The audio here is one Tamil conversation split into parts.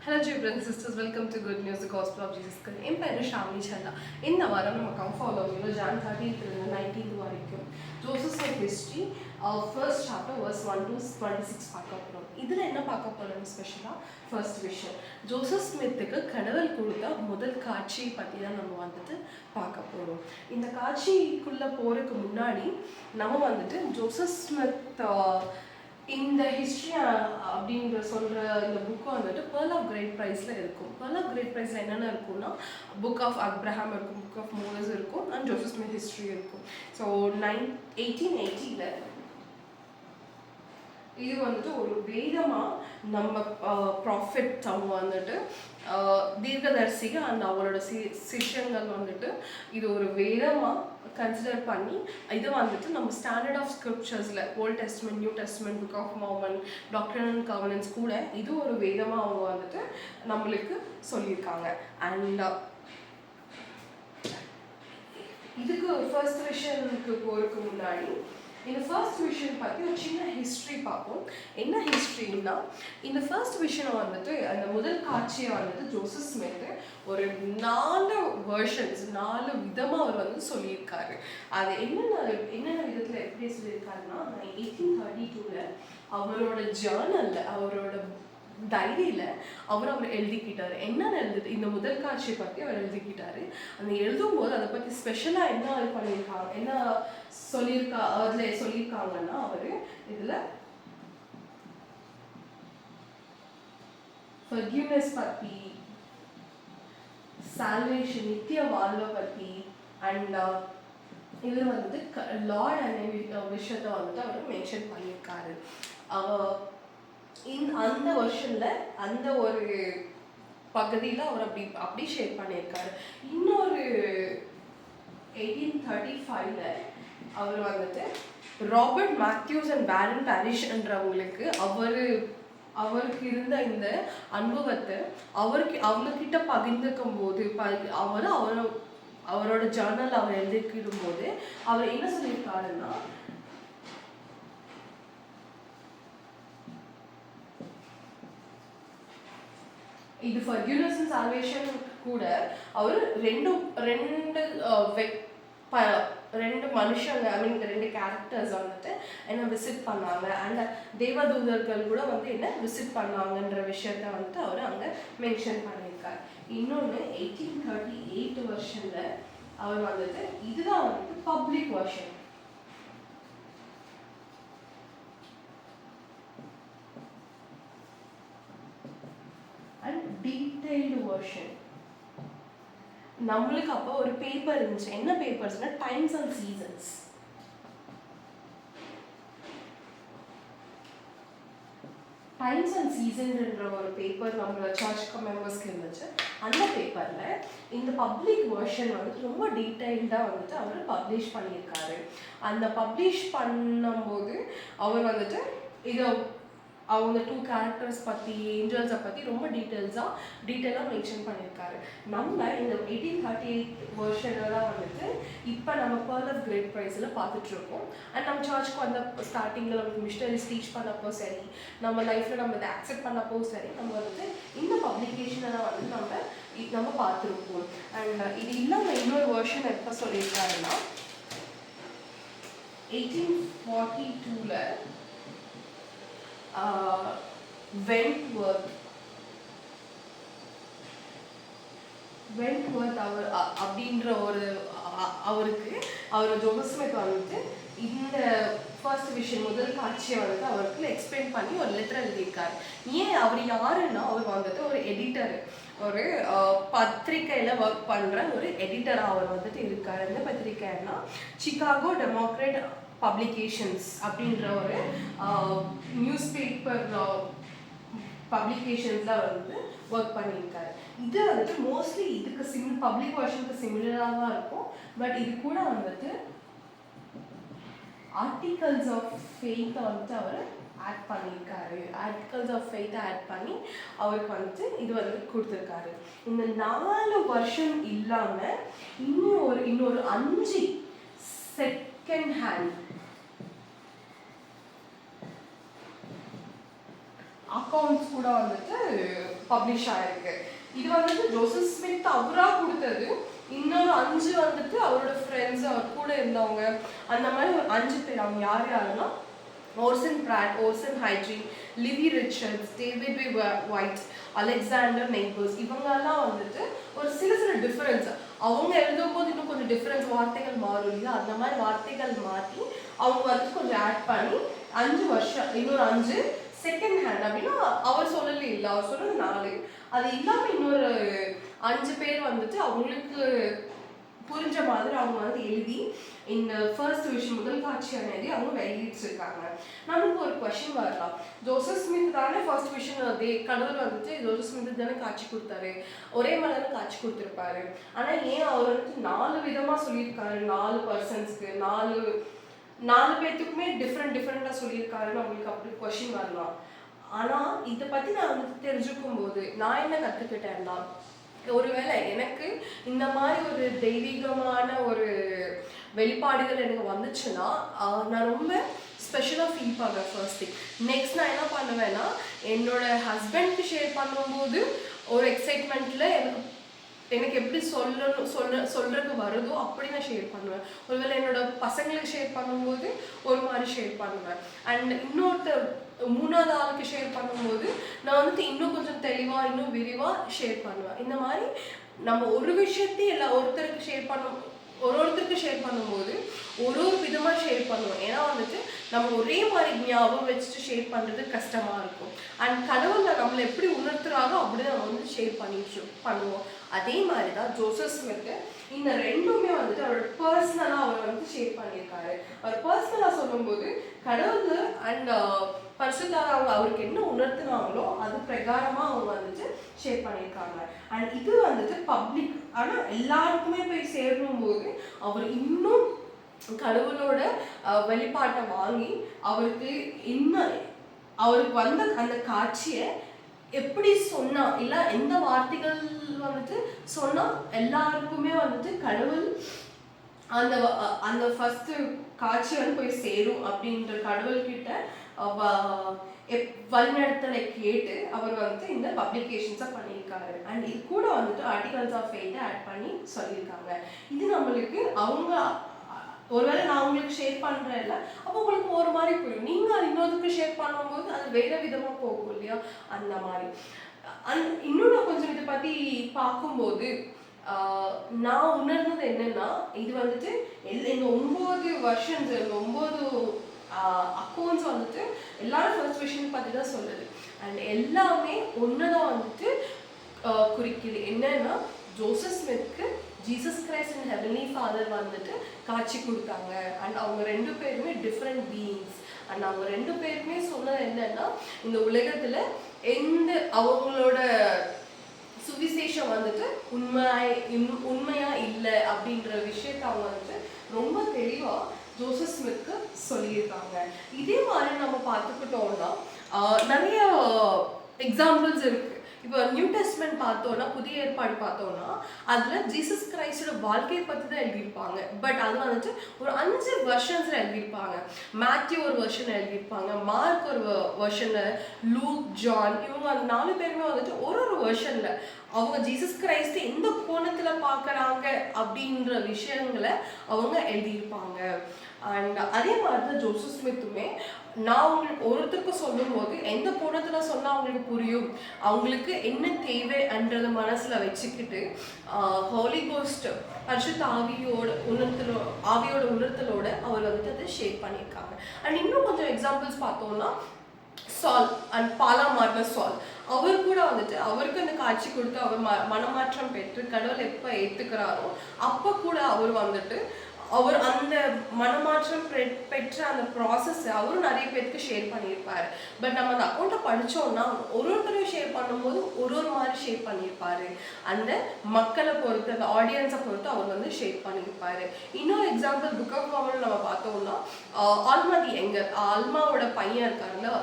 Hello, brothers and sisters. Welcome to Good News, the Gospel of Jesus Christ. என் பேர் ஷாமினி சல்லா. இந்த வாரம் நம்ம கம்ஃபாலோவில் ஜான் 13th 19th வரைக்கும் Joseph Smith history first chapter verse 1 to 26 பார்க்க போகிறோம். இதில் என்ன பார்க்க போகிறோம் ஸ்பெஷலாக ஃபர்ஸ்ட் விஷயம் ஜோசப் ஸ்மித்துக்கு கடவுள் கொடுத்த முதல் காட்சியை பற்றி தான் நம்ம வந்துட்டு பார்க்க போகிறோம். இந்த காட்சிக்குள்ளே போகிறதுக்கு முன்னாடி நம்ம வந்துட்டு ஜோசப் ஸ்மித் இந்த ஹிஸ்ட்ரி அப்படின்ற சொல்கிற இந்த புக்கு வந்துட்டு Pearl of Great Priceல இருக்கும். Pearl of Great Priceல என்னென்ன இருக்கும்னா புக் ஆஃப் அப்ரஹாம் இருக்கும், புக் ஆஃப் மோசஸ் இருக்கும், அண்ட் ஜோசப் ஸ்மித் ஹிஸ்ட்ரி இருக்கும். ஸோ 1880 இது வந்துட்டு ஒரு வேதமாக நம்ம ப்ராஃபிட் அவங்க வந்துட்டு தீர்க்கதரிசிகள் அண்ட் அவரோட சிஷ்யங்கள் வந்துட்டு இது ஒரு வேதமாக கன்சிடர் பண்ணி இது வந்துட்டு நம்ம ஸ்டாண்டர்ட் ஆஃப் ஸ்கிரிப்சர்ஸில் Old Testament, New Testament, Book of Mormon, Doctrine and Covenants கூட இது ஒரு வேதமாக அவங்க வந்துட்டு நம்மளுக்கு சொல்லியிருக்காங்க. அண்ட் இதுக்கு ஃபர்ஸ்ட் விஷனுக்கு போகிறதுக்கு முன்னாடி இந்த ஃபர்ஸ்ட் விஷன் பற்றி ஒரு சின்ன ஹிஸ்ட்ரி பார்ப்போம். என்ன ஹிஸ்ட்ரின்னா, இந்த ஃபர்ஸ்ட் விஷனை வந்துட்டு அந்த முதல் காட்சியை வந்துட்டு ஜோசப் ஸ்மித் ஒரு 4 வெர்ஷன்ஸ் 4 விதமாக அவர் வந்து சொல்லியிருக்காரு. அது என்னென்ன விதத்தில் எப்படி சொல்லியிருக்காருன்னா, 1832 அவரோட ஜேர்னலில், அவரோட டைரியில் அவர் எழுதிக்கிட்டாரு. என்ன எழுதுது, இந்த முதல் காட்சியை பற்றி அவர் எழுதிக்கிட்டாரு. அந்த எழுதும்போது அதை பற்றி ஸ்பெஷலாக என்ன பண்ணியிருக்காங்க, என்ன அதில் சொல்லியிருக்காங்கன்னா, அவர் இதில் ஃபர்கிவ்னஸ் பற்றி, சால்வேஷன் நித்திய வாழ்வை பற்றி, அண்ட் இதில் வந்துட்டு லார்ட் அண்ட் விஷயத்தை வந்துட்டு அவர் மென்ஷன் பண்ணியிருக்காரு. அந்த வருஷனில் அந்த ஒரு பகுதியில் அவர் அப்படி ஷேர் பண்ணியிருக்காரு. இன்னொரு 1835 அவர் வந்துட்டு ராபர்ட் மேத்யூஸ் அண்ட் பேரன் பாரிஷ்ன்றவங்களுக்கு அவருக்கு இருந்த இந்த அனுபவத்தை அவங்கக்கிட்ட பகிர்ந்துக்கும் போது அவரோட ஜேர்னல் அவர் எழுதிக்கிடும் போது அவர் என்ன சொல்லியிருக்காருன்னா, இது ஃபர்கிவ்னஸ் அண்ட் சால்வேஷன் கூட அவர் ரெண்டு மனுஷங்க, ஐ மீன் 2 கேரக்டர்ஸ் வந்துட்டு என்ன விசிட் பண்ணாங்க, அண்ட் தேவதூதர்கள் கூட வந்து என்ன விசிட் பண்ணாங்கன்ற விஷயத்த வந்துட்டு அவர் அங்கே மென்ஷன் பண்ணியிருக்கார். இன்னொன்று 1838 வருஷனில் அவர் வந்துட்டு இதுதான் வந்துட்டு public version. And detailed version. நம்மளுக்கு அப்போ ஒரு பேப்பர் இருந்துச்சு. என்ன பேப்பர்ஸ்னா, Times and Seasons. Times and சீசன்ன்ற ஒரு பேப்பர் நம்மளோட சர்ச் மெம்பர்ஸ்க்கு இருந்துச்சு. அந்த பேப்பரில் இந்த பப்ளிக் வெர்ஷன் வந்துட்டு ரொம்ப டீட்டெயில்டாக வந்துட்டு அவர் பப்ளிஷ் பண்ணியிருக்காரு. அந்த பப்ளிஷ் பண்ணும்போது அவர் வந்துட்டு இதை அவங்க 2 கேரக்டர்ஸ் பற்றி, ஏஞ்சல்ஸை பற்றி ரொம்ப டீட்டெயிலாக மென்ஷன் பண்ணியிருக்காரு. நம்ம இந்த 1838 வெர்ஷனில் தான் வந்துட்டு இப்போ நம்ம Pearl of Great Priceல பார்த்துட்ருக்கோம். அண்ட் நம்ம சர்ச்சுக்கு வந்த ஸ்டார்டிங்கில் நமக்கு மிஷனரிஸ் டீச் பண்ணப்போ சரி, நம்ம லைஃப்பில் நம்ம இதை அக்செப்ட் பண்ணப்போ சரி, நம்ம வந்துட்டு இந்த பப்ளிகேஷனை தான் வந்து நம்ம பார்த்துருப்போம். அண்ட் இது இல்லாமல் இன்னொரு வெர்ஷன் எப்போ சொல்லியிருக்காருன்னா, 1842 வென்ட்வர்த் அவர் அப்படின்ற அவர் ஜோசப் ஸ்மித் வந்துட்டு இந்த ஃபர்ஸ்ட் விஷயம் முதல் காட்சியை வந்துட்டு அவருக்கு எக்ஸ்பிளைன் பண்ணி ஒரு லெட்டர் எழுதியிருக்காரு. ஏன் அவர் யாருன்னா, அவர் வந்துட்டு ஒரு எடிட்டர், ஒரு பத்திரிக்கையில் ஒர்க் பண்ணுற ஒரு எடிட்டராக அவர் வந்துட்டு இருக்கார். எந்த பத்திரிக்கைன்னா சிகாகோ டெமோக்ரேட் பப்ளிகேஷன்ஸ் அப்படின்ற ஒரு நியூஸ் பேப்பர் பப்ளிகேஷன்ஸில் வந்து ஒர்க் பண்ணியிருக்காரு. இது வந்துட்டு மோஸ்ட்லி இதுக்கு பப்ளிக் வெர்ஷனுக்கு சிமிலராக தான் இருக்கும். பட் இது கூட வந்துட்டு ஆர்டிகல்ஸ் ஆஃப் ஃபெய்த்தை வந்துட்டு அவர் ஆட் பண்ணியிருக்காரு. ஆர்டிகல்ஸ் ஆஃப் ஃபெய்த்தை ஆட் பண்ணி அவருக்கு வந்துட்டு இது வந்து கொடுத்துருக்காரு. இந்த 4 வருஷம் இல்லாமல் இன்னொரு 5 செகண்ட் ஹேண்ட் அக்கௌண்ட்ஸ் கூட வந்துட்டு பப்ளிஷ் ஆயிருக்கு. இது வந்துட்டு ஜோசப் ஸ்மித் அவரா கொடுத்தது. இன்னொரு 5 வந்துட்டு அவரோட ஃப்ரெண்ட்ஸ், அவர் கூட இருந்தவங்க, அந்த மாதிரி ஒரு 5 பேர். அவங்க யார் யாருன்னா ஓர்சன் பிராட், ஓர்சன் ஹைட்ரின், Levi Richards, David V White, Alexander நெய்பர்ஸ், இவங்கெல்லாம் வந்துட்டு ஒரு சில டிஃபரன்ஸ் அவங்க எழுதும் போது இன்னும் கொஞ்சம் டிஃபரன்ஸ் வார்த்தைகள் மாறும் இல்லையா, அந்த மாதிரி வார்த்தைகள் மாற்றி அவங்க வந்துட்டு கொஞ்சம் ஆட் பண்ணி 5 வருஷம் இன்னொரு 5 செகண்ட் ஹேண்ட் அப்படின்னா அவர் சொல்லல இல்லை, அவர் சொல்றது 4. அது இல்லாமல் இன்னொரு 5 பேர் வந்துட்டு அவங்களுக்கு புரிஞ்ச மாதிரி அவங்க வந்து எழுதி இந்த ஃபர்ஸ்ட் விஷயம் முதல் காட்சியான எழுதி அவங்க வெளியிட்டிருக்காங்க. நமக்கு ஒரு கொஸ்டின் வரலாம், ஜோசப் ஸ்மித் தானே ஃபர்ஸ்ட் விஷயம் கடவுள் வந்துட்டு ஜோசப் ஸ்மித் தானே காட்சி கொடுத்தாரு, ஒரே மாதிரி தானே காட்சி கொடுத்துருப்பாரு, ஆனால் ஏன் அவர் வந்துட்டு 4 விதமாக சொல்லியிருக்காரு, 4 பர்சன்ஸ்க்கு 4 பேர்த்துக்குமே டிஃப்ரெண்டாக சொல்லியிருக்காருன்னு அவங்களுக்கு அப்படி கொஸ்டின் வரலாம். ஆனால் இதை பற்றி நான் வந்து தெரிஞ்சுக்கும் போது நான் என்ன கற்றுக்கிட்டேன்னா, ஒருவேளை எனக்கு இந்த மாதிரி ஒரு தெய்வீகமான ஒரு வெளிப்பாடுகள் எனக்கு வந்துச்சுன்னா நான் ரொம்ப ஸ்பெஷலாக ஃபீல் பண்ணுவேன் ஃபர்ஸ்ட் திங். நெக்ஸ்ட் நான் என்ன பண்ணுவேன்னா, என்னோட ஹஸ்பண்ட்க்கு ஷேர் பண்ணும்போது ஒரு எக்ஸைட்மெண்ட்டில் எனக்கு எப்படி சொல்றதுக்கு வருதோ அப்படி நான் ஷேர் பண்ணுவேன். ஒருவேளை என்னோட பசங்களுக்கு ஷேர் பண்ணும்போது ஒரு மாதிரி ஷேர் பண்ணுவேன். அண்ட் இன்னொருத்தர் 3வது ஆளுக்கு ஷேர் பண்ணும்போது நான் வந்துட்டு இன்னும் கொஞ்சம் தெளிவாக இன்னும் விரிவாக ஷேர் பண்ணுவேன். இந்த மாதிரி நம்ம ஒரு விஷயத்தையும் ஒருத்தருக்கு ஷேர் பண்ணும்போது ஒரு விதமாக ஷேர் பண்ணுவோம். ஏன்னா வந்துட்டு நம்ம ஒரே மாதிரி ஞாபகம் வச்சுட்டு ஷேர் பண்ணுறது கஷ்டமாக இருக்கும். அண்ட் கடவுளை நம்மளை எப்படி உணர்த்துறாரோ அப்படி நம்ம வந்து ஷேர் பண்ணுவோம். அதே மாதிரி தான் ஜோசப் ஸ்மித் இந்த ரெண்டுமே வந்துட்டு அவரோட பர்சனலாக அவர் வந்து ஷேர் பண்ணியிருக்காரு. அவர் பர்சனலாக சொல்லும்போது கடவுள் அண்ட் பரிசுத்தார் அவங்க அவருக்கு என்ன உணர்த்தினாங்களோ அது பிரகாரமாக அவங்க வந்துட்டு ஷேர் பண்ணியிருக்காங்க. அண்ட் இது வந்துட்டு பப்ளிக், ஆனால் எல்லாருக்குமே போய் சேரும் போது அவர் இன்னும் கடவுளோட வெளிப்பாட்டை வாங்கி அவருக்கு வந்த அந்த காட்சியை எப்படி சொன்னா இல்லை எந்த வார்த்தைகள் வந்துட்டு சொன்னா எல்லாருக்குமே வந்துட்டு கடவுள் அந்த அந்த ஃபர்ஸ்ட் காட்சி வந்து போய் சேரும் அப்படின்ற கடவுள்கிட்ட வழிநடத்தலை கேட்டு அவர் வந்துட்டு இந்த பப்ளிகேஷன்ஸை பண்ணியிருக்காரு. அண்ட் இது கூட வந்துட்டு ஆர்டிகல்ஸ் ஆஃப் ஃபெய்த்தை ஆட் பண்ணி சொல்லியிருக்காங்க. இது நம்மளுக்கு அவங்க ஒருவேளை நான் உங்களுக்கு ஷேர் பண்ணுறேன்ல, அப்போ உங்களுக்கு ஒரு மாதிரி புரியும். நீங்கள் அது இன்னொருக்கு ஷேர் பண்ணும்போது அது வேறு விதமாக போகும் இல்லையா, அந்த மாதிரி. இன்னும் கொஞ்சம் இதை பற்றி பார்க்கும்போது நான் உணர்ந்தது என்னன்னா, இது வந்துட்டு இந்த 9 வெர்ஷன்ஸ், இந்த 9 அக்கௌண்ட்ஸ் வந்துட்டு எல்லாரும் ஃபர்ஸ்ட் விஷயம் பற்றி தான் சொல்லுது. அண்ட் எல்லாமே ஒன்று தான் வந்துட்டு குறிக்குது. என்னன்னா, ஜோசப் ஸ்மித்க்கு Jesus Christ and Heavenly Father வந்துட்டு காட்சி கொடுத்தாங்க. அண்ட் அவங்க 2 பேருமே டிஃப்ரெண்ட் பீயிங்ஸ். அண்ட் அவங்க 2 பேருமே சொன்னது என்னன்னா, இந்த உலகத்தில் அவங்களோட சுவிசேஷம் வந்துட்டு உண்மையா இல்லை அப்படின்ற விஷயத்த அவங்க வந்துட்டு ரொம்ப தெளிவாக ஜோசப் ஸ்மித்க்கு சொல்லியிருக்காங்க. இதே மாதிரி நம்ம பார்த்துக்கிட்டோம்னா நிறைய எக்ஸாம்பிள்ஸ் இருக்கு. இப்போ நியூ டெஸ்ட்மெண்ட் பார்த்தோன்னா, புதிய ஏற்பாடு பார்த்தோன்னா அதில் ஜீசஸ் கிரைஸ்டோட வாழ்க்கையை பற்றி தான் எழுதியிருப்பாங்க. பட் அது வந்துட்டு ஒரு 5 வெர்ஷன்ஸில் எழுதியிருப்பாங்க. மேத்யூ ஒரு வெர்ஷன் எழுதியிருப்பாங்க, மார்க் ஒரு வெர்ஷனில், லூக், ஜான், இவங்க அந்த 4 பேருமே வந்துட்டு ஒரு வெர்ஷனில் அவங்க ஜீசஸ் கிரைஸ்ட் எந்த கோணத்தில் பார்க்குறாங்க அப்படின்ற விஷயங்களை அவங்க எழுதியிருப்பாங்க. அண்ட் அதே மாதிரி தான் ஜோசப் ஸ்மித்துமே நான் அவங்களுக்கு ஒருத்தருக்கு சொல்லும் போது எந்த கோணத்தில் சொன்னால் அவங்களுக்கு புரியும், அவங்களுக்கு என்ன தேவைன்றத மனசில் வச்சுக்கிட்டு ஹோலி கோஸ்ட் பரிசுத்த ஆவியோட உணர்த்தலோட அவர் வந்துட்டு அதை ஷேர் பண்ணியிருக்காங்க. அண்ட் இன்னும் கொஞ்சம் எக்ஸாம்பிள்ஸ் பார்த்தோம்னா, சால் அண்ட் பாலா மார்ன சால், அவர் கூட வந்துட்டு அவருக்கு அந்த காட்சி கொடுத்து அவர் மனமாற்றம் பெற்று கடவுள் எப்போ ஏற்றுக்கிறாரோ அப்போ கூட அவர் வந்துட்டு அவர் அந்த மனமாற்றம் பெற்ற அந்த ப்ராசஸ்ஸை அவரும் நிறைய பேருக்கு ஷேர் பண்ணியிருப்பார். பட் நம்ம அந்த அக்கௌண்ட்டை படித்தோம்னா ஒருத்தரையும் ஷேர் பண்ணும்போது ஒரு மாதிரி ஷேர் பண்ணியிருப்பார். அந்த மக்களை பொறுத்து, அந்த ஆடியன்ஸை பொறுத்து அவர் வந்து ஷேர் பண்ணியிருப்பார். இன்னொரு எக்ஸாம்பிள் புக் ஆஃப் மார்மன் நம்ம பார்த்தோம்னா, ஆல்மா தி எங்கர், ஆல்மாவோட பையன் இருக்காருல்ல,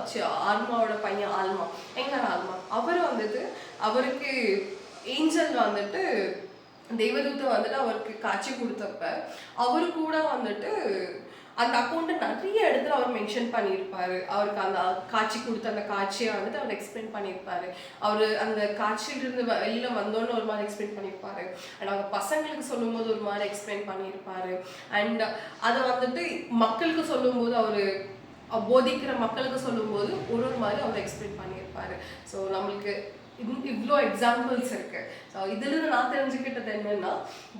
ஆல்மாவோட பையன் ஆல்மா, எங்கர் ஆல்மா, அவர் வந்துட்டு அவருக்கு ஏஞ்சல் வந்துட்டு தெய்வதூதம் வந்துட்டு அவருக்கு காட்சி கொடுத்தப்ப அவரு கூட வந்துட்டு அந்த அக்கௌண்ட்டை நிறைய இடத்துல அவர் மென்ஷன் பண்ணியிருப்பாரு. அவருக்கு அந்த காட்சி கொடுத்த அந்த காட்சியை வந்துட்டு அவர் எக்ஸ்பிளைன் பண்ணியிருப்பாரு. அவர் அந்த காட்சியிலிருந்து வெளியில வந்தோன்னு ஒரு மாதிரி எக்ஸ்பிளைன் பண்ணியிருப்பாரு. அண்ட் அவங்க பசங்களுக்கு சொல்லும்போது ஒரு மாதிரி எக்ஸ்பிளைன் பண்ணியிருப்பாரு. அண்ட் அதை வந்துட்டு மக்களுக்கு சொல்லும்போது அவர் போதிக்கிற மக்களுக்கு சொல்லும்போது ஒரு மாதிரி அவர் எக்ஸ்பிளைன் பண்ணியிருப்பாரு. ஸோ நம்மளுக்கு இவ்வளோ எக்ஸாம்பிள்ஸ் இருக்கு. ஸோ இதுலேருந்து நான் தெரிஞ்சுக்கிட்டது என்னன்னா,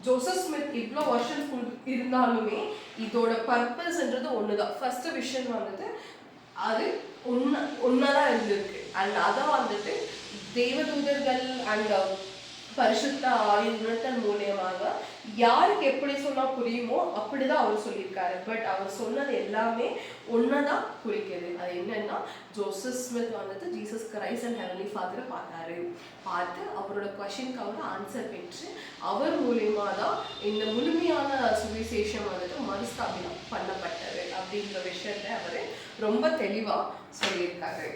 ஜோசப் ஸ்மித் இவ்வளோ வருஷம் இருந்தாலுமே இதோட பர்பஸ்ன்றது ஒன்று தான். ஃபர்ஸ்ட் விஷயம் வந்துட்டு அது ஒன்றா இருந்திருக்கு. அண்ட் அதை வந்துட்டு தேவதூதர்கள் அண்ட் பரிசுத்த ஆவியின் மூலியமாக யாருக்கு எப்படி சொன்னா புரியுமோ அப்படிதான் அவர் சொல்லியிருக்காரு. பட் அவர் சொன்னது எல்லாமே ஒன்னதான் குறிக்கிறது. அது என்னன்னா, ஜோசப் ஸ்மித் வந்துட்டு ஜீசஸ் கிரைஸ்ட் அண்ட் ஹெவன்லி ஃபாதரை பார்த்து அவரோட கொஸ்டினுக்கு அவர் ஆன்சர் பெற்று அவர் மூலியமா தான் இந்த முழுமையான சுவிசேஷம் வந்துட்டு மறுஸ்தாபிதம் பண்ணப்பட்டது அப்படின்ற விஷயத்த அவர் ரொம்ப தெளிவா சொல்லியிருக்காரு.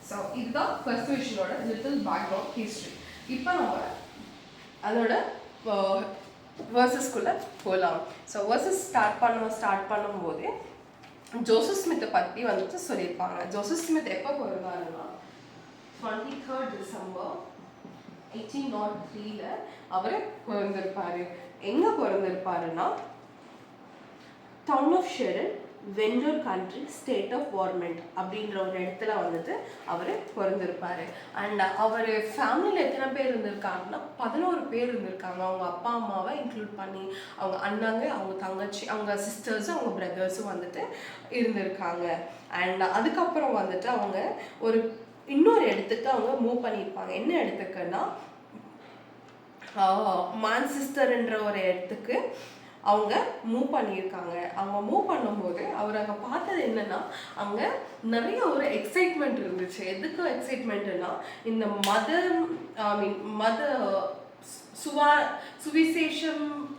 ஸோ இதுதான் ஃபர்ஸ்ட் விஷனோட லிட்டில் பேக்ரவுண்ட் ஹிஸ்ட்ரி. இப்போ நம்ம அதோட வேர்சஸ்குள்ளே போகலாம். ஸோ வேர்சஸ் ஸ்டார்ட் பண்ணும்போது ஜோசப் ஸ்மித்தை பற்றி வந்துட்டு சொல்லியிருப்பாங்க. ஜோசப் ஸ்மித் எப்போ பிறந்தாருன்னா 23rd December 1803 அவர் பிறந்திருப்பாரு. எங்கே பிறந்திருப்பாருன்னா, town of Sharon, Windsor county, state of Vermont அப்படின்ற ஒரு இடத்துல வந்துட்டு அவர் பிறந்திருப்பாரு. அண்ட் அவர் ஃபேமிலியில் எத்தனை பேர் இருந்திருக்காங்கன்னா 11 பேர் இருந்திருக்காங்க. அவங்க அப்பா அம்மாவை இன்க்ளூட் பண்ணி அவங்க அண்ணாங்க, அவங்க தங்கச்சி, அவங்க சிஸ்டர்ஸும் அவங்க பிரதர்ஸும் வந்துட்டு இருந்திருக்காங்க. அண்ட் அதுக்கப்புறம் வந்துட்டு அவங்க இன்னொரு இடத்துக்கு அவங்க மூவ் பண்ணியிருப்பாங்க. என்ன இடத்துக்குன்னா, மான்செஸ்டர்ன்ற ஒரு இடத்துக்கு அவங்க மூவ் பண்ணியிருக்காங்க. அவங்க மூவ் பண்ணும்போது அவர் அங்கே பார்த்தது என்னன்னா, அங்கே நிறைய ஒரு எக்ஸைட்மெண்ட் இருந்துச்சு. எதுக்கு எக்ஸைட்மெண்ட்னா, இந்த மத சுவிசேஷத்துக்கு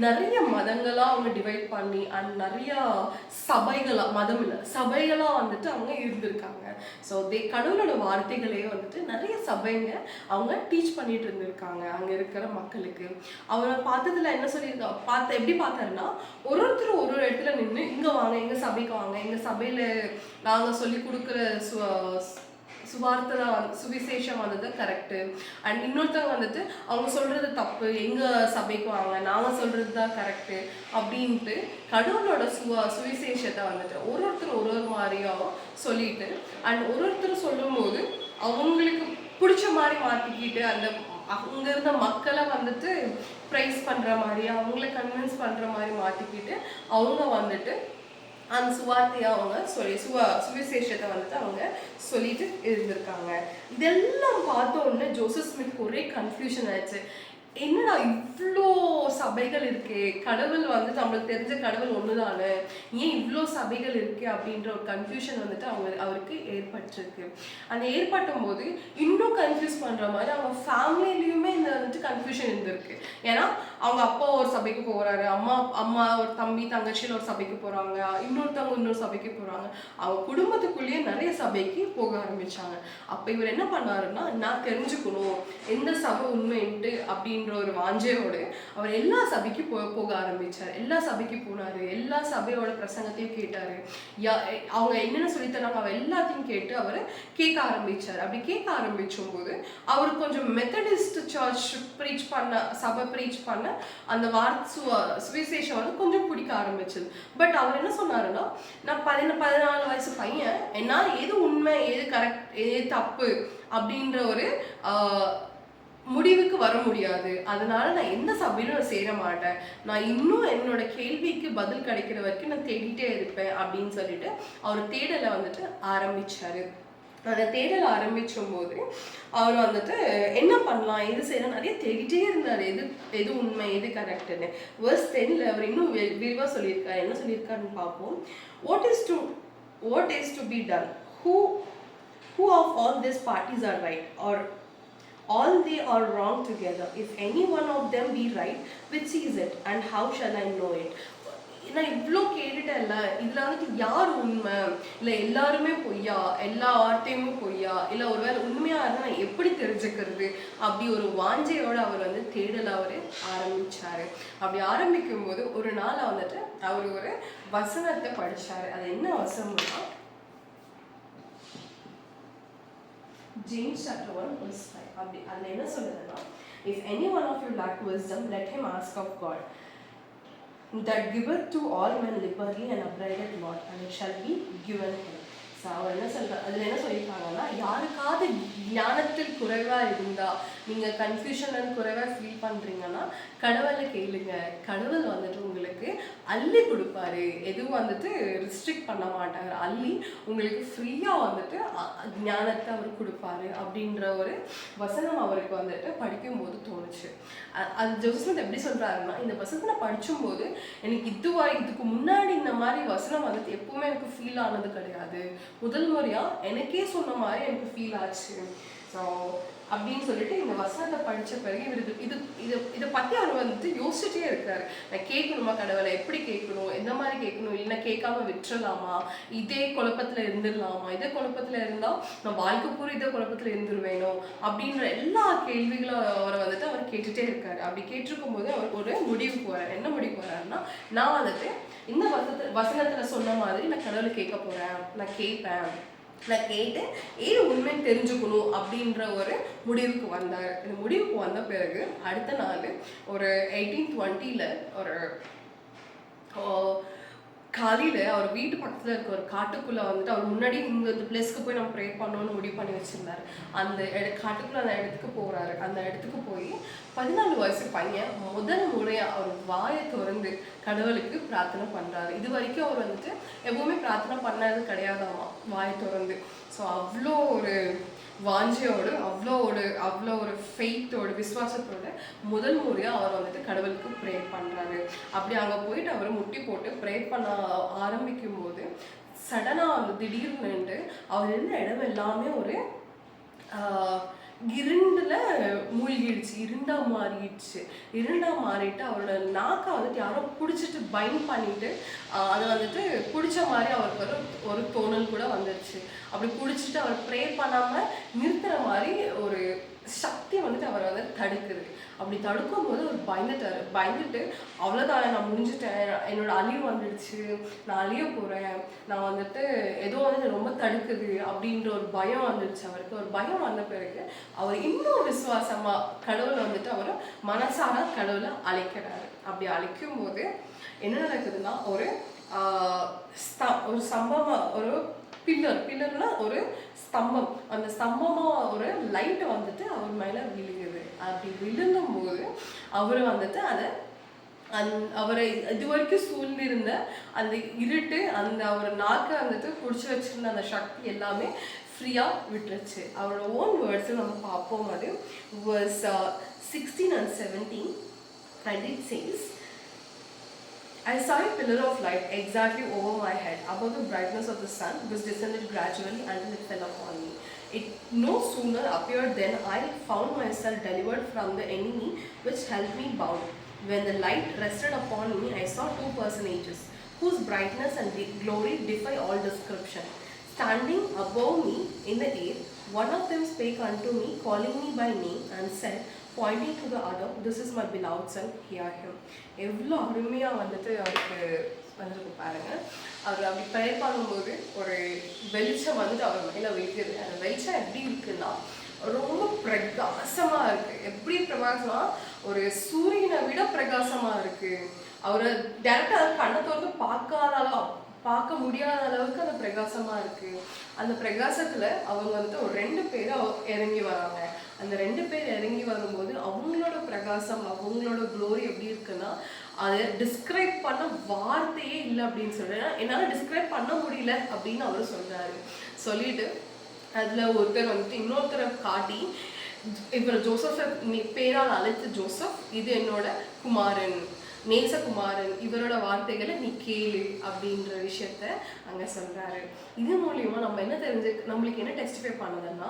நிறைய மதங்களாக அவங்க டிவைட் பண்ணி அண்ட் நிறைய சபைகளாக, மதம் இல்லை சபைகளாக வந்துட்டு அவங்க இருந்திருக்காங்க. ஸோ கடவுளோட வார்த்தைகளே வந்துட்டு நிறைய சபைங்க அவங்க டீச் பண்ணிட்டு இருந்திருக்காங்க அங்கே இருக்கிற மக்களுக்கு. அவரை பார்த்ததுல என்ன சொல்லியிருக்கா எப்படி பார்த்தாருன்னா, ஒருத்தர் ஒரு இடத்துல நின்று இங்கே வாங்க, எங்கள் சபைக்கு வாங்க, எங்கள் சபையில் நாங்கள் சொல்லி கொடுக்குற சுவிசேஷம் வந்தது கரெக்டு. அண்ட் இன்னொருத்தவங்க வந்துட்டு அவங்க சொல்றது தப்பு, எங்க சபைக்கு வாங்க, நாங்கள் சொல்றது தான் கரெக்டு அப்படின்ட்டு கடவுளோட சுவிசேஷத்தை வந்துட்டு ஒருத்தர் ஒரு மாதிரியா சொல்லிட்டு அண்ட் ஒருத்தர் சொல்லும்போது அவங்களுக்கு பிடிச்ச மாதிரி மாற்றிக்கிட்டு அந்த அங்கே இருந்த மக்களை வந்துட்டு ப்ரைஸ் பண்ணுற மாதிரி, அவங்கள கன்வின்ஸ் பண்ணுற மாதிரி மாற்றிக்கிட்டு அவங்க வந்துட்டு அந்த சுவார்த்தையை அவங்க சுவிசேஷத்தை வந்துட்டு அவங்க சொல்லிட்டு இருந்திருக்காங்க. இதெல்லாம் பார்த்தோன்னே ஜோசப் ஸ்மித் ஒரே கன்ஃபியூஷன் ஆயிடுச்சு. என்னடா இவ்வளோ சபைகள் இருக்கே, கடவுள் வந்து நம்மளுக்கு தெரிஞ்ச கடவுள் ஒண்ணுதானே, ஏன் இவ்வளோ சபைகள் இருக்கே அப்படின்ற ஒரு கன்ஃபியூஷன் வந்துட்டு அவருக்கு ஏற்பட்டிருக்கு. அந்த ஏற்பட்டும் போது இன்னும் கன்ஃபியூஸ் பண்ற மாதிரி அவங்க ஃபேமிலியிலயுமே இந்த வந்துட்டு கன்ஃபியூஷன் இருந்திருக்கு. ஏன்னா அவங்க அப்பா ஒரு சபைக்கு போறாரு, அம்மா ஒரு தம்பி தங்கச்சியில் ஒரு சபைக்கு போறாங்க, இன்னொருத்தவங்க இன்னொரு சபைக்கு போறாங்க. அவங்க குடும்பத்துக்குள்ளேயே நிறைய சபைக்கு போக ஆரம்பிச்சாங்க. அப்ப இவர் என்ன பண்ணாருன்னா, நான் தெரிஞ்சுக்கணும் எந்த சபை உண்மைன்ட்டு அப்படின்னு ஒரு வாஞ்சையோடு அவர் எல்லா சபைக்கு போக ஆரம்பிச்சார். எல்லா சபைக்கு போனாரு, எல்லா சபையோட பிரசங்கத்தையும் கேட்டாரு. அவங்க என்னென்ன சொல்லித்தராங்க அவ எல்லாத்தையும் கேட்டு அவர் கேட்க ஆரம்பிச்சார். அப்படி கேட்க ஆரம்பிச்சும் போது அவர் கொஞ்சம் மெத்தடிஸ்ட் சர்ச் சபை ப்ரீச் பண்ண அந்த சுவிசேஷம் வந்து கொஞ்சம் பிடிக்க ஆரம்பிச்சது. பட் அவர் என்ன சொன்னாருன்னா, நான் 14 வயசு பையன், என்னால் எது உண்மை எது கரெக்ட் எது தப்பு அப்படின்ற ஒரு முடிவுக்கு வர முடியாது. அதனால நான் எந்த சபையிலும் நான் சேர மாட்டேன், நான் இன்னும் என்னோட கேள்விக்கு பதில் கிடைக்கிற வரைக்கும் நான் தேடிட்டே இருப்பேன் அப்படின்னு சொல்லிட்டு அவர் தேடலை வந்துட்டு ஆரம்பிச்சாரு. அந்த தேடல் ஆரம்பிச்சும் போது அவர் வந்துட்டு என்ன பண்ணலாம் எது செய்யலாம் நிறைய தேடிட்டே இருந்தார், எது உண்மை எது கரெக்டுன்னு. verse 10 அவர் இன்னும் விரிவாக சொல்லியிருக்காரு. என்ன சொல்லியிருக்காருன்னு பார்ப்போம். what is to be done, who of all these parties are right, or all they are wrong together? If any one of them be right, which is it, and how shall I know it? நான் இவ்வளோ கேட்டுட்டேன்ல, இதில் வந்துட்டு யார் உண்மை, இல்லை எல்லாருமே பொய்யா, எல்லா வார்த்தையுமே பொய்யா, இல்லை ஒரு வேளை உண்மையாக இருந்தால் நான் எப்படி தெரிஞ்சுக்கிறது, அப்படி ஒரு வாஞ்சையோடு அவர் வந்து தேடலை அவர் ஆரம்பித்தார். அப்படி ஆரம்பிக்கும் போது ஒரு நாள் வந்துட்டு அவர் ஒரு வசனத்தை படித்தார். அது என்ன வசனம்னா, James chapter 1 verse 5. அப்படி அதில் என்ன சொல்லுதுன்னா, if any one of you lack wisdom, let him ask of God, that giveth to all men liberally and upbraideth not, and it shall be given him. So அவர் என்ன சொல்கிறார், அதில் என்ன சொல்லியிருக்காங்கன்னா, யாருக்காவது ஞானத்தில் குறைவாக இருந்தால், நீங்கள் கன்ஃபியூஷன் குறைவாக ஃபீல் பண்ணுறீங்கன்னா கடவுளை கேளுங்க. கடவுள் வந்துட்டு உங்களுக்கு அள்ளி கொடுப்பாரு, எதுவும் வந்துட்டு ரிஸ்ட்ரிக்ட் பண்ண மாட்டார். அள்ளி உங்களுக்கு ஃப்ரீயாக வந்துட்டு ஞானத்தை அவர் கொடுப்பாரு அப்படின்ற ஒரு வசனம் அவருக்கு வந்துட்டு படிக்கும்போது தோணுச்சு. அது ஜோசப் எப்படி சொல்கிறாருன்னா, இந்த வசனத்தை படிக்கும்போது எனக்கு இதுக்கு முன்னாடி இந்த மாதிரி வசனம் வந்துட்டு எப்பவுமே எனக்கு ஃபீல் ஆனது கிடையாது. முதல் முறையாக எனக்கே சொன்ன மாதிரி எனக்கு ஃபீல் ஆச்சு. ஸோ அப்படின்னு சொல்லிட்டு இந்த வசனத்தை படித்த பிறகு இதை பற்றி அவர் வந்துட்டு யோசிச்சுட்டே இருக்காரு. நான் கேட்கணுமா கடவுளை, எப்படி கேட்கணும், எந்த மாதிரி கேட்கணும், இல்லைன்னா கேட்காம விட்டுறலாமா, இதே குழப்பத்தில் இருந்துடலாமா, இதே குழப்பத்தில் இருந்தால் நான் வாழ்க்கை பூரா இதே குழப்பத்தில் இருந்துருவேணும் அப்படின்ற எல்லா கேள்விகளும் அவரை வந்துட்டு அவர் கேட்டுகிட்டே இருக்காரு. அப்படி கேட்டிருக்கும் போது அவர் ஒரு முடிவுக்கு வர்றார். என்ன முடிவுக்கு வர்றாருன்னா, நான் வந்துட்டு இந்த வசனத்தில் சொன்ன மாதிரி நான் கடவுளை கேட்க போகிறேன், நான் கேட்பேன், நான் கேட்டு ஏது உண்மைன்னு தெரிஞ்சுக்கணும் அப்படின்ற ஒரு முடிவுக்கு வந்தார். இந்த முடிவுக்கு வந்த பிறகு அடுத்த நாள் ஒரு 1820 ஒரு காலையில் அவர் வீட்டு பக்கத்தில் இருக்க ஒரு காட்டுக்குள்ளே வந்துட்டு அவர் முன்னாடி இந்த பிளேஸ்க்கு போய் நம்ம ப்ரே பண்ணணும்னு முடிவு பண்ணி வச்சுருந்தார். அந்த காட்டுக்குள்ளே அந்த இடத்துக்கு போகிறாரு. அந்த இடத்துக்கு போய் 14 வயசு பையன் முதல் முறையாக அவர் வாயை திறந்து கடவுளுக்கு பிரார்த்தனை பண்ணுறாரு. இது வரைக்கும் அவர் வந்துட்டு எப்பவுமே பிரார்த்தனை பண்ணது கிடையாதாமா வாயை திறந்து. ஸோ அவ்வளோ ஒரு வாஞ்சையோடு, அவ்வளோ ஒரு ஃபெய்த்தோடு, விசுவாசத்தோடு முதல் முறையாக அவர் வந்துட்டு கடவுளுக்கு ப்ரே பண்ணுறாரு. அப்படி அங்கே போயிட்டு அவர் முட்டி போட்டு ப்ரே பண்ண ஆரம்பிக்கும் போது சடனாக வந்து திடீர்னு அவர் இருந்த இடம் எல்லாமே ஒரு இருண்டில் மூழ்கிடுச்சு, இருண்டா மாறிட்டு அவரோட நாக்கை வந்துட்டு யாரோ பிடிச்சிட்டு பைண்ட் பண்ணிட்டு அதை வந்துட்டு பிடிச்ச மாதிரி அவருக்கு ஒரு தோணல் கூட வந்துடுச்சு. அப்படி பிடிச்சிட்டு அவர் ப்ரே பண்ணாமல் நிறுத்துற மாதிரி ஒரு சக்தி வந்துட்டு அவரை வந்து தடுக்குது. அப்படி தடுக்கும் போது அவர் பயந்துட்டு அவ்வளோதான், நான் முடிஞ்சுட்டேன், என்னோட அழிவு வந்துடுச்சு, நான் அழிய போகிறேன், நான் வந்துட்டு ஏதோ வந்து ரொம்ப தடுக்குது அப்படின்ற ஒரு பயம் வந்துடுச்சு அவருக்கு. ஒரு பயம் வந்த பிறகு அவர் இன்னும் விசுவாசமாக கடவுளை வந்துட்டு அவர் மனசார கடவுளை அழைக்கிறாரு. அப்படி அழைக்கும் போது என்ன நடக்குதுன்னா, ஒரு சம்பவம், ஒரு பில்லர்னா ஒரு ஸ்தம்பம், அந்த ஸ்தம்பமாக ஒரு லைட்டை வந்துட்டு அவர் மேலே விழுகுது. அப்படி விழுந்தும் போது அவர் வந்துட்டு அதை அவரை இது வரைக்கும் சூழ்ந்திருந்த அந்த இருட்டு, அந்த அவர் நாக்கை வந்துட்டு பிடிச்சி வச்சிருந்த அந்த சக்தி எல்லாமே ஃப்ரீயாக விட்டுருச்சு. அவரோட ஓன் வேர்ட்ஸை நம்ம பார்ப்போம். அது verse 16 and 17 and it says, I saw a pillar of light exactly over my head, above the brightness of the sun, which descended gradually until it fell upon me. It no sooner appeared than I found myself delivered from the enemy which held me bound. When the light rested upon me, I saw two personages, whose brightness and glory defy all description. Standing above me in the air, one of them spake unto me, calling me by name, and said, pointing to the other, this is my beloved son, hear him. எவ்வளோ அருமையாக வந்துட்டு அவருக்கு வந்துருக்கு பாருங்க. அவர் அப்படி ப்ரேயர் பண்ணும்போது ஒரு வெளிச்சம் வந்துட்டு அவர் மேலே வைக்குது. அந்த வெளிச்சம் எப்படி இருக்குன்னா ரொம்ப பிரகாசமாக இருக்குது. எப்படி பிரகாசமாக, ஒரு சூரியனை விட பிரகாசமாக இருக்குது. அவரை டேரெக்டாக கண்ணை திறந்து பார்க்க முடியாத அளவுக்கு அந்த பிரகாசமாக இருக்குது. அந்த பிரகாசத்தில் அவங்க வந்துட்டு ஒரு 2 பேர் இறங்கி வராங்க. அந்த 2 பேர் இறங்கி வரும்போது அவங்களோட பிரகாசம், அவங்களோட க்ளோரி எப்படி இருக்குன்னா அதை டிஸ்கிரைப் பண்ண வார்த்தையே இல்லை அப்படின்னு சொல்கிறேன். என்னால் டிஸ்கிரைப் பண்ண முடியல அப்படின்னு அவர் சொல்கிறாரு. சொல்லிட்டு அதில் ஒருத்தர் வந்துட்டு இன்னொருத்தரை காட்டி, இவர் ஜோசஃபை பேரால் அழைத்து, ஜோசப் இது என்னோட குமாரன், நேசகுமாரன், இவரோட வார்த்தைகளை நீ கேளு அப்படின்ற விஷயத்த அங்கே சொல்கிறாரு. இது மூலியமா நம்ம என்ன நம்மளுக்கு என்ன டெஸ்டிஃபை பண்ணுதுன்னா,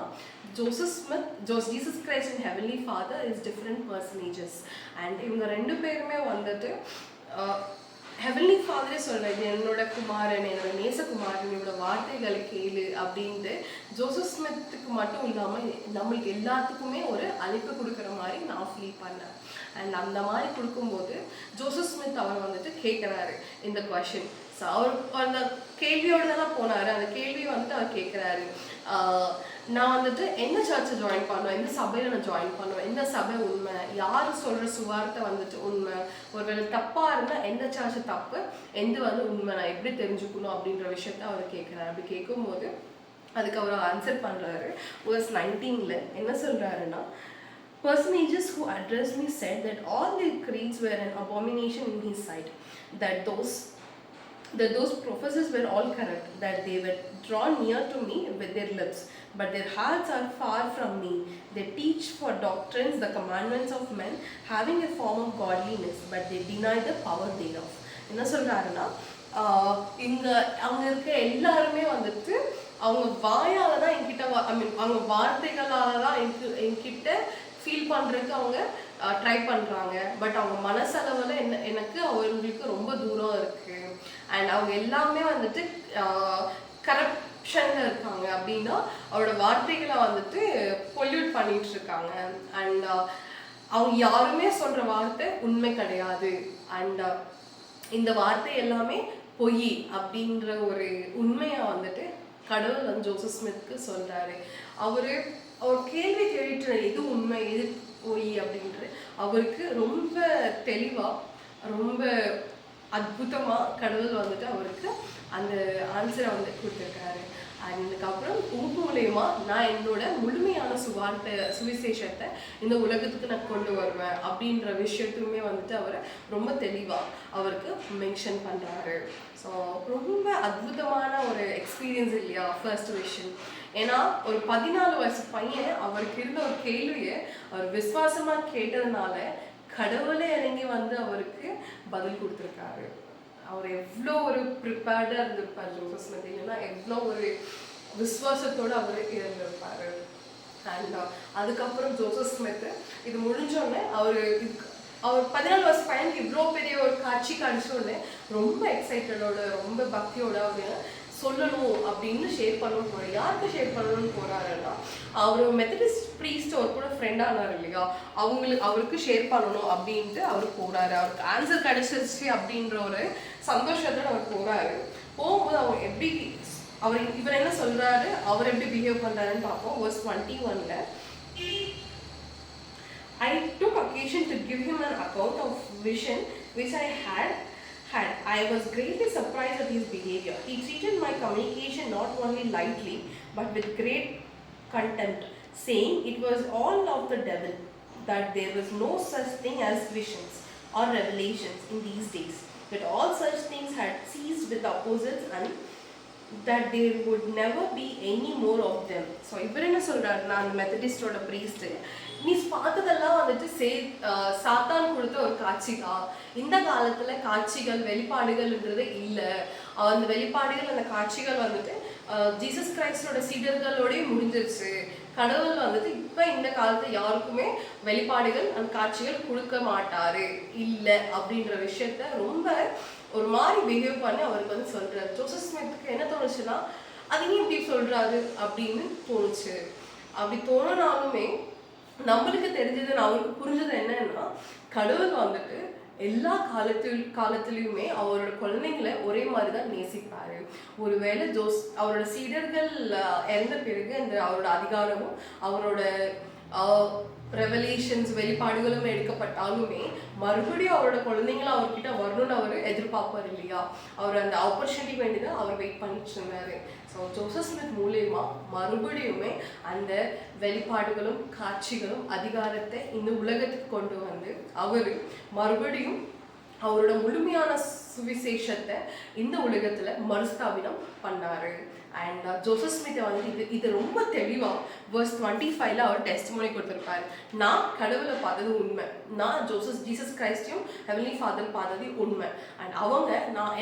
Joseph Smith, Jesus Christ and Heavenly Father is different personages. And இவங்க 2 பேருமே வந்துட்டு ஹெவன்லி ஃபாதரே சொல்கிறார், என்னோட குமாரன், என்னோட நேசகுமாரன், என்னோட வார்த்தைகளை கேளு அப்படின்ட்டு ஜோசப் ஸ்மித்துக்கு மட்டும் இல்லாமல் நம்மளுக்கு எல்லாத்துக்குமே ஒரு அழைப்பு கொடுக்குற மாதிரி நான் ஃபீல் பண்ணேன். அண்ட் அந்த மாதிரி கொடுக்கும்போது ஜோசப் ஸ்மித் அவர் வந்துட்டு கேட்குறாரு இந்த கொஷின். ஸோ அவர் அந்த கேள்வியோடு தான் போனார். அந்த கேள்வியை வந்துட்டு அவர் கேட்குறாரு, நான் வந்துட்டு எந்த சர்ச்சை ஜாயின் பண்ணுவேன், எந்த சபையில் நான் ஜாயின் பண்ணுவேன், எந்த சபை உண்மை, யார் சொல்கிற சுவார்த்தை வந்துட்டு உண்மை, ஒருவேளை தப்பாக இருந்தால் எந்த சர்ச்சை தப்பு, எந்த வந்து உண்மை, நான் எப்படி தெரிஞ்சுக்கணும் அப்படின்ற விஷயத்த அவர் கேட்குறாரு. அப்படி கேட்கும்போது அதுக்கு அவர் ஆன்சர் பண்ணுறாரு. verse 19 என்ன சொல்கிறாருன்னா, personages who addressed me said that all their creeds were an abomination in his sight, that those professors were all correct, that they were drawn near to me with their lips, but their hearts are far from me. They teach for doctrines the commandments of men, having a form of godliness, but they deny the power thereof. என்ன சொல்றாருன்னா, இங்க அங்க இருக்க எல்லாருமே வந்துட்டு அவங்க வாயால தான் என்கிட்ட அவங்க வார்த்தைகளால தான் என்கிட்ட ஃபீல் பண்ணுறதுக்கு அவங்க ட்ரை பண்ணுறாங்க. பட் அவங்க மனசளவில் எனக்கு அவங்களுக்கு ரொம்ப தூரம் இருக்குது. அண்ட் அவங்க எல்லாமே வந்துட்டு கரப்ஷனில் இருக்காங்க. அப்படின்னா அவரோட வார்த்தைகளை வந்துட்டு பொல்யூட் பண்ணிட்டு இருக்காங்க. அண்ட் அவங்க யாருமே சொல்கிற வார்த்தை உண்மை கிடையாது. அண்ட் இந்த வார்த்தை எல்லாமே பொய் அப்படின்ற ஒரு உண்மையை வந்துட்டு கடவுள் வந்து ஜோசப் ஸ்மித்க்கு சொல்கிறாரு. அவர் கேள்வி கேட்டு எது உண்மை எது பொய் அப்படின்ட்டு அவருக்கு ரொம்ப தெளிவாக ரொம்ப அற்புதமாக கடவுள் வந்துட்டு அவருக்கு அந்த ஆன்சரை வந்து கொடுத்துருக்காரு. அண்ட் இதுக்கப்புறம் உப்பு மூலயமா நான் என்னோட முழுமையான சுவிசேஷத்தை இந்த உலகத்துக்கு நான் கொண்டு வருவேன் அப்படின்ற விஷயத்துக்குமே வந்துட்டு அவரை ரொம்ப தெளிவாக அவருக்கு மென்ஷன் பண்ணுறாரு. ஸோ ரொம்ப அற்புதமான ஒரு எக்ஸ்பீரியன்ஸ் இல்லையா ஃபர்ஸ்ட் விஷயம். ஏன்னா ஒரு 14 வயசு பையன் அவருக்கு இருந்த ஒரு கேள்வியை அவர் விசுவாசமாக கேட்டதுனால கடவுளே இறங்கி வந்து அவருக்கு பதில் கொடுத்துருக்காரு. அவர் எவ்வளோ ஒரு ப்ரிப்பேர்டாக இருந்திருப்பார் ஜோசப் ஸ்மித், இல்லைன்னா எவ்வளோ ஒரு விசுவாசத்தோடு அவர் இருந்திருப்பார். அண்ட் அதுக்கப்புறம் ஜோசப் ஸ்மித் இது முடிஞ்சோடனே அவர் 14 வயசு பையனுக்கு இவ்வளோ பெரிய ஒரு காட்சி காமிச்சோடனே ரொம்ப எக்ஸைட்டடோட ரொம்ப பக்தியோட அவர் சொல்லணும் அப்படின்னு ஷேர் பண்ணணும் போகிறார். யாருக்கு ஷேர் பண்ணணும்னு போகிறாருன்னா, அவர் மெத்தடிஸ்ட் ப்ரீஸ்ட் அவர் கூட ஃப்ரெண்டானார் இல்லையா, அவருக்கு ஷேர் பண்ணணும் அப்படின்ட்டு அவர் போகிறாரு. அவருக்கு ஆன்சர் கிடைச்சிருச்சு அப்படின்ற ஒரு சந்தோஷத்தோடு அவர் போகிறாரு. போகும்போது இவர் என்ன சொல்கிறாரு, அவர் எப்படி பிஹேவ் பண்ணுறாருன்னு பார்ப்போம். verse 21 I took occasion to give him an account of vision which I had. I was greatly surprised at his behavior. He treated my communication not only lightly but with great contempt, saying it was all of the devil, that there was no such thing as visions or revelations in these days, that all such things had ceased with the apostles and that there would never be any more of them. So இவர் என்ன சொல்றாரு, நான் மெத்தடிஸ்டோட ப்ரீஸ்ட், நீ பார்த்ததெல்லாம் வந்துட்டு சாத்தான் கொடுத்த ஒரு காட்சி தான். இந்த காலத்துல காட்சிகள் வெளிப்பாடுகள்ன்றது இல்லை. அந்த வெளிப்பாடுகள் அந்த காட்சிகள் வந்துட்டு ஜீசஸ் கிரைஸ்டோட சீடர்களோடய முடிஞ்சிருச்சு. கடவுள் வந்துட்டு இப்போ இந்த காலத்துல யாருக்குமே வெளிப்பாடுகள் அந்த காட்சிகள் கொடுக்க மாட்டாரு இல்லை அப்படின்ற விஷயத்த ரொம்ப ஒரு மாதிரி பிஹேவ் பண்ணி அவருக்கு வந்து சொல்றாரு. ஜோசப் ஸ்மித்துக்கு என்ன தோணுச்சுன்னா, அதையும் இப்படி சொல்றாரு அப்படின்னு தோணுச்சு. அப்படி தோணுனாலுமே நம்மளுக்கு தெரிஞ்சது அவருக்கு புரிஞ்சது என்னன்னா, கடவுள் வந்துட்டு எல்லா காலத்திலையுமே அவரோட குழந்தைங்களை ஒரே மாதிரி தான் நேசிப்பாரு. ஒருவேளை அவரோட சீடர்கள் இறந்த பிறகு அந்த அவரோட அதிகாரமும் அவரோட ரெவலேஷன்ஸ் வெளிப்பாடுகளும் எடுக்கப்பட்டாலுமே மறுபடியும் அவரோட குழந்தைங்களும் அவர்கிட்ட வரணும்னு அவர் எதிர்பார்ப்பார் இல்லையா. அவர் அந்த ஆப்பர்ச்சுனிட்டி வேண்டிதான் அவர் வெயிட் பண்ணிட்டு இருந்தாரு. ஸோ ஜோசப் ஸ்மித் மூலயமா மறுபடியுமே அந்த வெளிப்பாடுகளும் காட்சிகளும் அதிகாரத்தை இந்த உலகத்துக்கு கொண்டு வந்து அவர் மறுபடியும் அவரோட முழுமையான சுவிசேஷத்தை இந்த உலகத்துல மறுஸ்தாபிதம் பண்ணாரு. அண்ட் ஜோசப் ஸ்மித்தை வந்து இது ரொம்ப தெளிவாக verse 25 அவர் டெஸ்டிமோனி கொடுத்துருப்பாரு. நான் கடவுளை பார்த்தது உண்மை, நான் ஜீசஸ் கிரைஸ்டையும் ஹெவன்லி ஃபாதர் பார்த்தது உண்மை, அண்ட் அவங்க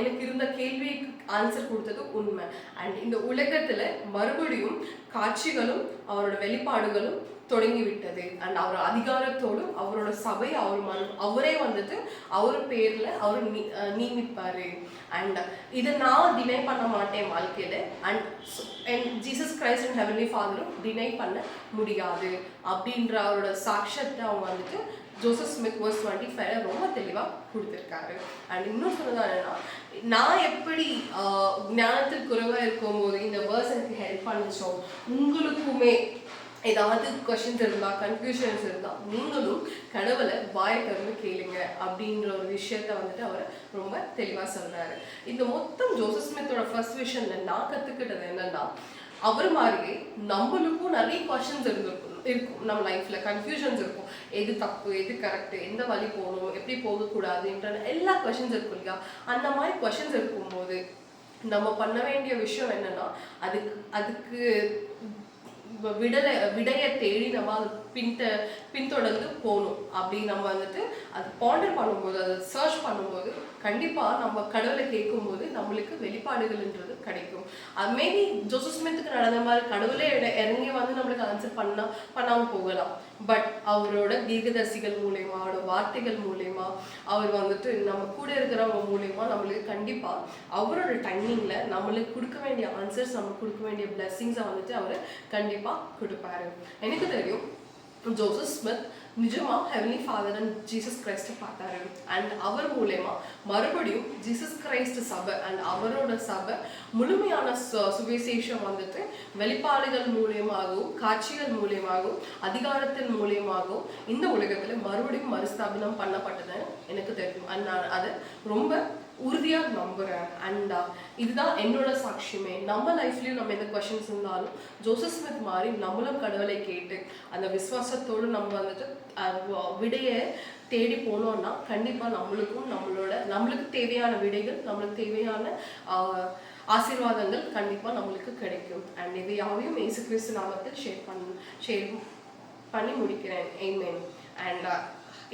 எனக்கு இருந்த கேள்விக்கு ஆன்சர் கொடுத்தது உண்மை. அண்ட் இந்த உலகத்தில் மறுபடியும் காட்சிகளும் அவரோட வெளிப்பாடுகளும் தொடங்கி விட்டது. அண்ட் அவர் அதிகாரத்தோடு அவரோட சபை அவரே வந்துட்டு அவர் பேர்ல அவர் நியமிப்பாரு. அண்ட் இதை நான் டினை பண்ண மாட்டேன் வாழ்க்கையில. And Jesus Christ and Heavenly ஃபாதரும் டினை பண்ண முடியாது அப்படின்ற அவரோட சாட்சியத்தை அவங்க வந்துட்டு ஜோசப் ஸ்மித் வர்ஸ் 25 ரொம்ப தெளிவாக கொடுத்துருக்காரு. அண்ட் இன்னும் சொன்னதா என்னன்னா, நான் எப்படி ஞானத்தில் குறைவாக இருக்கும்போது இந்த வேர்ஸ் எனக்கு ஹெல்ப் பண்ணிச்சோம், உங்களுக்குமே ஏதாவது கொஸ்டின்ஸ் இருந்தால் கன்ஃபியூஷன்ஸ் இருந்தால் நீங்களும் கடவுளை வாயை திறந்து கேளுங்க அப்படின்ற ஒரு விஷயத்த வந்துட்டு அவர் ரொம்ப தெளிவாக சொல்கிறாரு. இந்த மொத்தம் ஜோசப் ஸ்மித்தோட ஃபர்ஸ்ட் விஷனில் நான் கற்றுக்கிட்டது என்னன்னா, அவர் மாதிரியே நம்மளுக்கும் நிறைய கொஸ்டின்ஸ் இருக்கும் நம்ம லைஃப்பில் கன்ஃபியூஷன்ஸ் இருக்கும். எது தப்பு, எது கரெக்டு, எந்த வழி போகணும், எப்படி போகக்கூடாதுன்ற எல்லா கொஸ்டின்ஸ் இருக்கும் இல்லையா? அந்த மாதிரி கொஸ்டின்ஸ் இருக்கும்போது நம்ம பண்ண வேண்டிய விஷயம் என்னன்னா, அதுக்கு விடையை தேடி நம்ம அது பின்தொடர்ந்து போகணும். அப்படி நம்ம வந்துட்டு அது பாண்டர் பண்ணும்போது, அதை சர்ச் பண்ணும்போது கண்டிப்பாக நம்ம கடவுளை கேட்கும்போது நம்மளுக்கு வெளிப்பாடுகள்ன்றது கிடைக்கும். அது மேபி ஜோசப் ஸ்மித்துக்கு நடந்த மாதிரி கடவுளே இறங்கி வந்து நம்மளுக்கு ஆன்சர் பண்ணாமல் போகலாம். பட் அவரோட தீர்க்கதரிசிகள் மூலயமா, அவரோட வார்த்தைகள் மூலயமா, அவர் வந்துட்டு நம்ம கூட இருக்கிறவங்க மூலயமா நம்மளுக்கு கண்டிப்பாக அவரோட டைமிங்கில் நம்மளுக்கு கொடுக்க வேண்டிய ஆன்சர்ஸ், நம்மளுக்கு கொடுக்க வேண்டிய பிளெஸிங்ஸை வந்துட்டு அவர் கண்டிப்பாக கொடுப்பாரு. எனக்கு தெரியும் ஜோசப் ஸ்மித் நிஜமாக ஹெவன்லி ஃபாதர் அண்ட் ஜீசஸ் கிரைஸ்ட்டை பார்த்தாரு. அண்ட் அவர் மூலயமா மறுபடியும் ஜீசஸ் கிரைஸ்ட் சபை அண்ட் அவரோட சபை முழுமையான சுவிசேஷம் வந்துட்டு வெளிப்பாடுகள் மூலியமாகவும், காட்சிகள் மூலியமாகவும், அதிகாரத்தின் மூலியமாகவும் இந்த உலகத்தில் மறுபடியும் மறுஸ்தாபனம் பண்ணப்பட்டதுன்னு எனக்கு தெரியும். அண்ட் நான் அதை ரொம்ப உறுதியாக நம்புகிறேன். அண்ட் இதுதான் என்னோட சாட்சியமே. நம்ம லைஃப்லையும் நம்ம எந்த கொஷின்ஸ் இருந்தாலும் ஜோசப் ஸ்மித் மாதிரி நம்மளும் கடவுளை கேட்டு அந்த விசுவாசத்தோடு நம்ம வந்துட்டு விடையை தேடி போனோம்னா கண்டிப்பாக நம்மளுக்கு தேவையான விடைகள், நம்மளுக்கு தேவையான ஆசீர்வாதங்கள் கண்டிப்பாக நம்மளுக்கு கிடைக்கும். அண்ட் இது யாவையும் இயேசு கிறிஸ்து நாமத்தில் ஷேர் பண்ணி முடிக்கிறேன். ஆமென். அண்ட்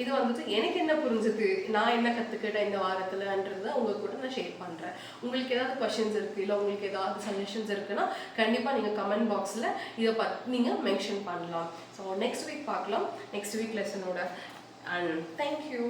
இது வந்துட்டு எனக்கு என்ன புரிஞ்சுது, நான் என்ன கற்றுக்கிட்டேன் இந்த வாரத்தில்ன்றதை உங்கள் கூட நான் ஷேர் பண்ணுறேன். உங்களுக்கு ஏதாவது கொஷின்ஸ் இருக்குது, இல்லை உங்களுக்கு ஏதாவது சஜஷன்ஸ் இருக்குன்னா கண்டிப்பாக நீங்கள் கமெண்ட் பாக்ஸில் இதை நீங்கள் மென்ஷன் பண்ணலாம். ஸோ நெக்ஸ்ட் வீக் பார்க்கலாம், நெக்ஸ்ட் வீக் லெசனோட. And thank you.